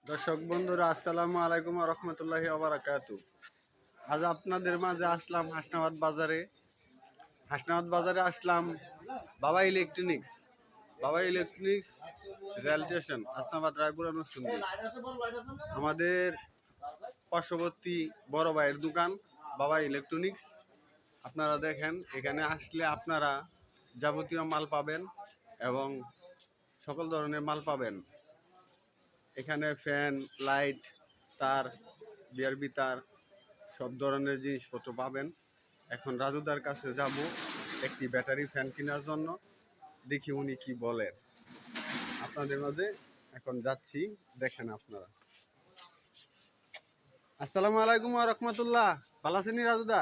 দর্শক বন্ধুরা, আসসালামু আলাইকুম ওয়া রাহমাতুল্লাহি ওয়া বারাকাতুহু। আজ আপনাদের মাঝে আসলাম হাসনাবাদ বাজারে। আসলাম বাবা electronics. Rail station Hasnabad Raipura Narsingdi. আমাদের পার্শ্ববর্তী বড় ভাইয়ের দোকান বাবা ইলেকট্রনিক্স। আপনারা দেখেন, এখানে আসলে আপনারা যাবতীয় মাল পাবেন এবং সকল ধরনের মাল পাবেন। এখানে ফ্যান, লাইট, তার, বিআরবি তার, সব ধরনের জিনিসপত্র পাবেন। এখন রাজুদার কাছে যাব একটি ব্যাটারি ফ্যান কেনার জন্য, দেখি উনি কি বলেন। আপনাদের মাঝে এখন যাচ্ছি, দেখেন আপনারা। আসসালামু আলাইকুম ওয়া রাহমাতুল্লাহ। ভালো আছেন রাজুদা?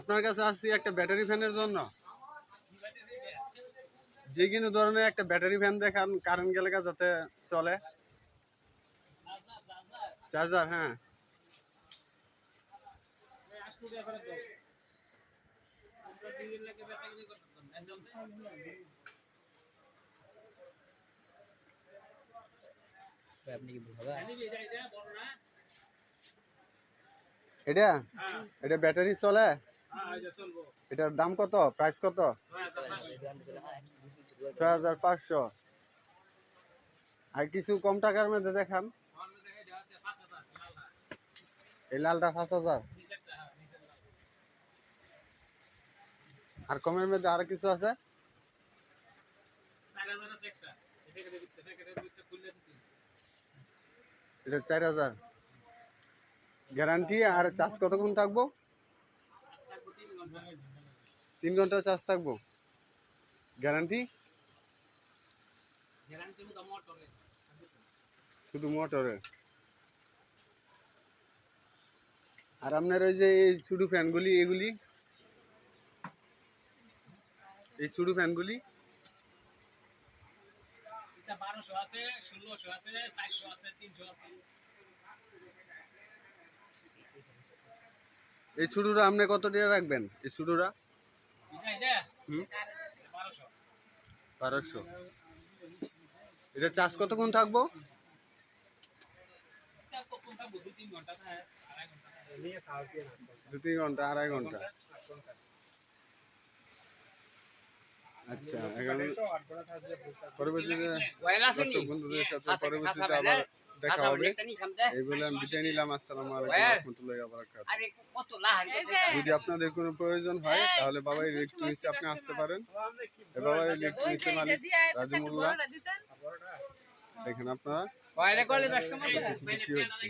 আপনার কাছে আসছি একটা ব্যাটারি ফ্যানের জন্য। যে কোনো ধরনের একটা ব্যাটারি ফ্যান দেখান, কারেন্ট গেলে যাতে চলে। চার্জার, হ্যাঁ। এটা এটা ব্যাটারি চলে? এটার দাম কত? প্রাইস কত? ৬৫০০। আর কিছু কম টাকার মধ্যে দেখান। এই লালটা ৫০০০। আর কমের মধ্যে আর কিছু আছে? এটা ৪০০০। গ্যারান্টি আর চার্জ কতক্ষণ থাকবো? ৩ ঘন্টা চার্জ থাকবো। গ্যারান্টি? শুধু মোটরে। আর আপনার ওই যে এই ছোট ফ্যানগুলি, এগুলি এই ছোট ফ্যানগুলি? ১২০০ আছে, ১৬০০ আছে, ৪০০ আছে, ৩০০ আছে। এই ছোটরা আপনি কত টাকা রাখবেন? এই ছোটরা? এটা ১২০০। এটা চার্জ কতক্ষণ থাকবো? ২-৩ ঘন্টা, আড়াই ঘন্টা। আচ্ছা, এখন পরবর্তীতে দর্শক বন্ধুদের সাথে পরবর্তীতে আবার দেখা হবে। এই বলে আমি বিদায় নিলাম। আসসালামু আলাইকুম ওয়া রাহমাতুল্লাহি ওয়া বারাকাতুহু। যদি আপনাদের কোনো প্রয়োজন হয় তাহলে বাবা ইলেকট্রনিক্সে আপনি আসতে পারেন। বাবা ইলেকট্রনিক্সের মালিক রাজু মোল্লা। দেখেন আপনারা, বিক্রি হচ্ছে।